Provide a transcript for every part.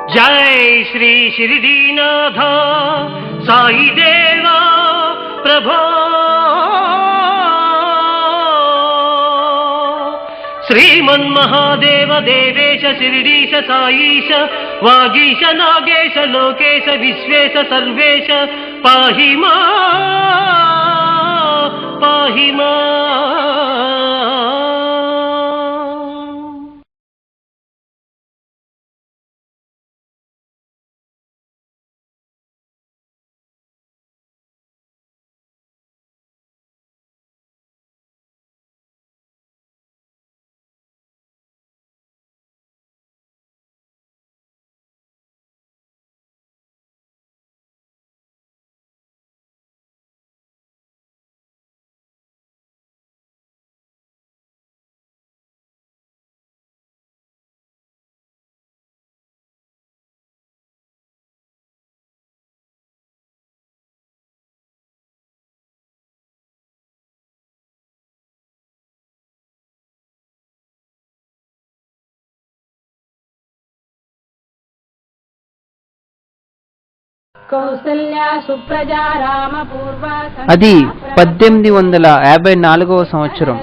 जय श्री शिरडीनाथ साई देवा प्रभो श्रीमन्महादेव देवेश शिरडीश साईश वागीश नागेश लोकेश विश्वेश सर्वेश पाहि मां అది 1854వ సంవత్సరం.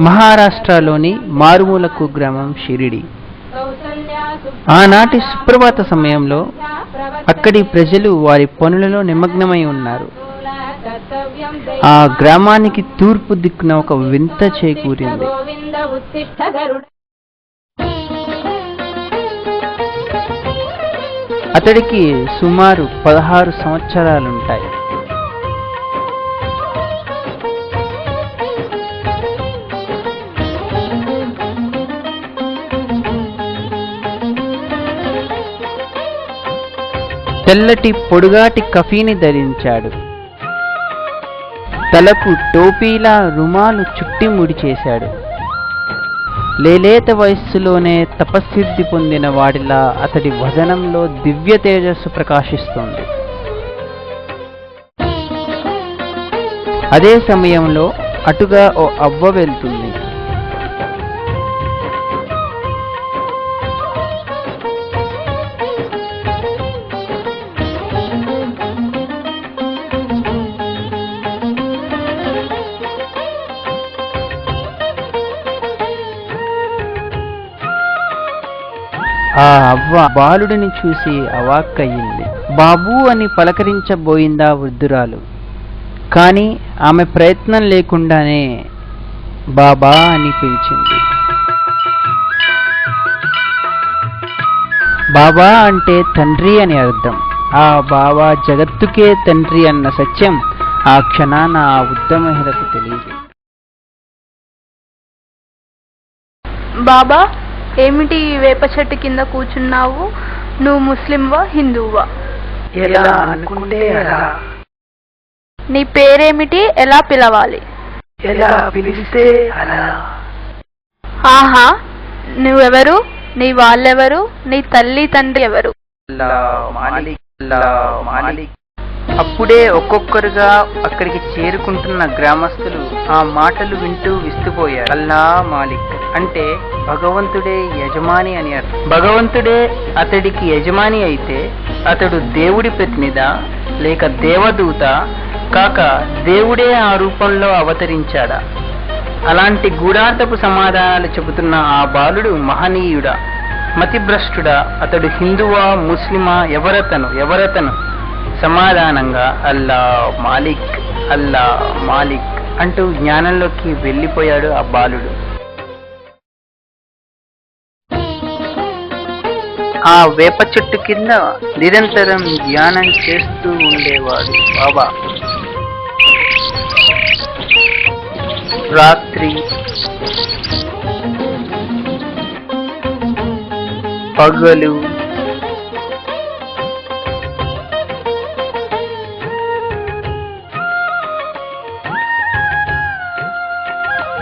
మహారాష్ట్రలోని మారుమూల కుగ్రామం షిరిడి. ఆనాటి సుప్రభాత సమయంలో అక్కడి ప్రజలు వారి పనులలో నిమగ్నమై ఉన్నారు. ఆ గ్రామానికి తూర్పు దిక్కున ఒక వింత చేకూరింది. అతడికి సుమారు 16 సంవత్సరాలుంటాయి. తెల్లటి పొడుగాటి కఫీని ధరించాడు. తలకు టోపీలా రుమాలు చుట్టి ముడి చేశాడు. లేలేత వయస్సులోనే తపస్సిద్ధి పొందిన వాడిలా అతడి వదనంలో దివ్య తేజస్సు ప్రకాశిస్తోంది. అదే సమయంలో అటుగా ఓ అవ్వ వెళ్తుంది. ఆ అవ్వ బాలుడిని చూసి అవాక్కయ్యింది. బాబూ అని పలకరించబోయిందా వృద్ధురాలు. కానీ ఆమె ప్రయత్నం లేకుండానే బాబా అని పిలిచింది. బాబా అంటే తండ్రి అని అర్థం. ఆ బాబా జగత్తుకే తండ్రి అన్న సత్యం ఆ క్షణాన ఆ వృద్ధ మహిళకు తెలియదు. బాబా, ఏమిటి వేప చెట్టు కింద కూర్చున్నావు? నువ్వు ముస్లింవా హిందువా? ఎలా అనుకుంటే అలా. నీ పేరేమిటి? ఎలా పిలవాలి? ఎలా పిలిస్తే అలా. ఆహా, నువ్వెవరు? నీ వాళ్ళెవరు? నీ తల్లి తండ్రి ఎవరు? అప్పుడే ఒక్కొక్కరుగా అక్కడికి చేరుకుంటున్న గ్రామస్తులు ఆ మాటలు వింటూ విస్తుపోయారు. అల్లా మాలిక్ అంటే భగవంతుడే యజమాని అని అర్థం. భగవంతుడే అతడికి యజమాని అయితే అతడు దేవుడి ప్రతినిధా లేక దేవదూత కాక దేవుడే ఆ రూపంలో అవతరించాడా? అలాంటి గూఢార్థపు సమాధానాలు చెబుతున్న ఆ బాలుడు మహనీయుడా, మతిభ్రష్టుడా, అతడు హిందువా ముస్లిమా, ఎవరతను? సమాధానంగా అల్లా మాలిక్, అల్లా మాలిక్ అంటూ జ్ఞానంలోకి వెళ్ళిపోయాడు ఆ బాలుడు. ఆ వేప చెట్టు కింద నిరంతరం ధ్యానం చేస్తూ ఉండేవాడు బాబా. రాత్రి పగలు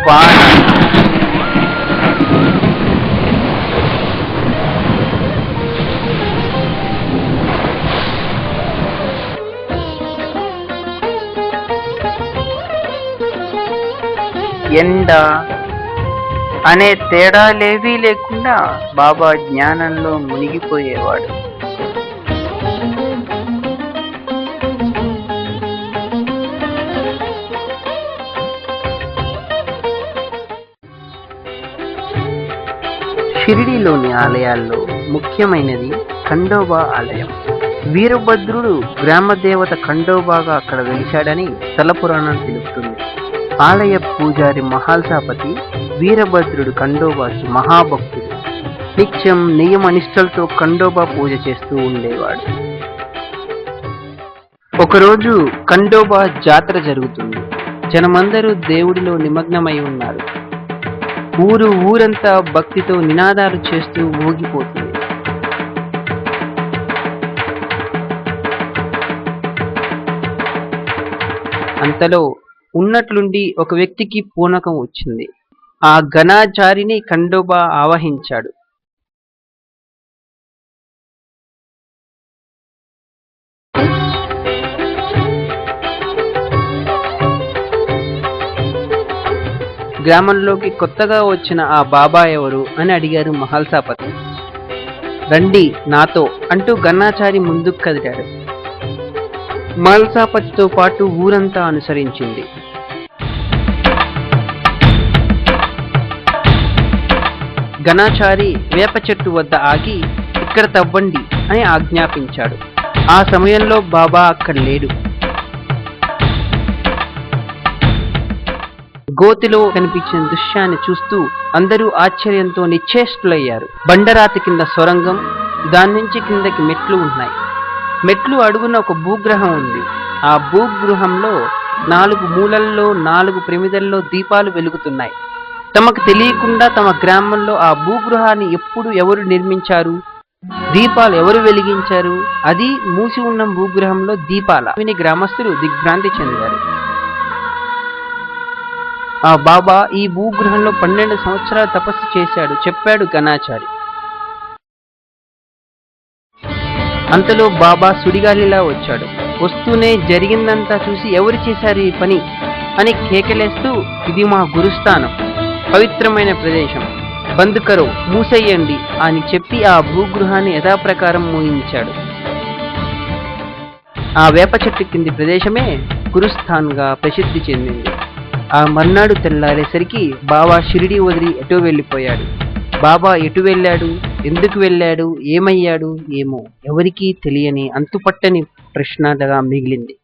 వాన ఎండ అనే తేడాలేవీ లేకుండా బాబా జ్ఞానంలో మునిగిపోయేవాడు. షిరిడీలోని ఆలయాల్లో ముఖ్యమైనది ఖండోబా ఆలయం. వీరభద్రుడు గ్రామదేవత ఖండోబాగా అక్కడ వెలిశాడని స్థల పురాణం తెలుపుతుంది. ఆలయ పూజారి మహాల్సాపతి వీరభద్రుడు ఖండోబాకి మహాభక్తుడు. నిత్యం నియమనిష్టలతో ఖండోబా పూజ చేస్తూ ఉండేవాడు. ఒకరోజు ఖండోబా జాతర జరుగుతుంది. జనమందరూ దేవుడిలో నిమగ్నమై ఉన్నారు. ఊరంతా భక్తితో నినాదాలు చేస్తూ ఊగిపోతుంది. అంతలో ఉన్నట్లుండి ఒక వ్యక్తికి పూనకం వచ్చింది. ఆ ఘనాచారిని ఖండోబా ఆవహించాడు. గ్రామంలోకి కొత్తగా వచ్చిన ఆ బాబా ఎవరు అని అడిగారు మహల్సాపతి. రండి నాతో అంటూ గన్నాచారి ముందుకు కదిలాడు. మహల్సాపతితో పాటు ఊరంతా అనుసరించింది. గణాచారి వేప చెట్టు వద్ద ఆగి ఇక్కడ తవ్వండి అని ఆజ్ఞాపించాడు. ఆ సమయంలో బాబా అక్కడ లేడు. గోతిలో కనిపించిన దృశ్యాన్ని చూస్తూ అందరూ ఆశ్చర్యంతో నిశ్చేష్టులయ్యారు. బండరాతి కింద సొరంగం, దాని నుంచి కిందకి మెట్లు ఉన్నాయి. మెట్లు అడుగున ఒక భూగ్రహం ఉంది. ఆ భూగృహంలో 4 మూలల్లో 4 ప్రమిదల్లో దీపాలు వెలుగుతున్నాయి. తమకు తెలియకుండా తమ గ్రామంలో ఆ భూగృహాన్ని ఎప్పుడు ఎవరు నిర్మించారు, దీపాలు ఎవరు వెలిగించారు, అది మూసి ఉన్న భూగృహంలో దీపాల విని గ్రామస్తులు దిగ్భ్రాంతి చెందారు. ఆ బాబా ఈ భూగృహంలో 12 సంవత్సరాలు తపస్సు చేశాడు చెప్పాడు గణాచారి. అంతలో బాబా సుడిగాలిలా వచ్చాడు. వస్తూనే జరిగిందంతా చూసి ఎవరు చేశారు ఈ పని అని కేకలేస్తూ, ఇది మా గురుస్థానం, పవిత్రమైన ప్రదేశం, బంద్ కరో, మూసేయండి అని చెప్పి ఆ భూగృహాన్ని యథాప్రకారం మూయించాడు. ఆ వేప చెట్టు కింది ప్రదేశమే గురుస్థాన్గా ప్రసిద్ధి చెందింది. ఆ మర్నాడు తెల్లారేసరికి బాబా షిరిడి వదిలి ఎటో వెళ్ళిపోయాడు. బాబా ఎటు వెళ్ళాడు, ఎందుకు వెళ్ళాడు, ఏమయ్యాడు ఏమో ఎవరికీ తెలియని అంతుపట్టని ప్రశ్నగా మిగిలింది.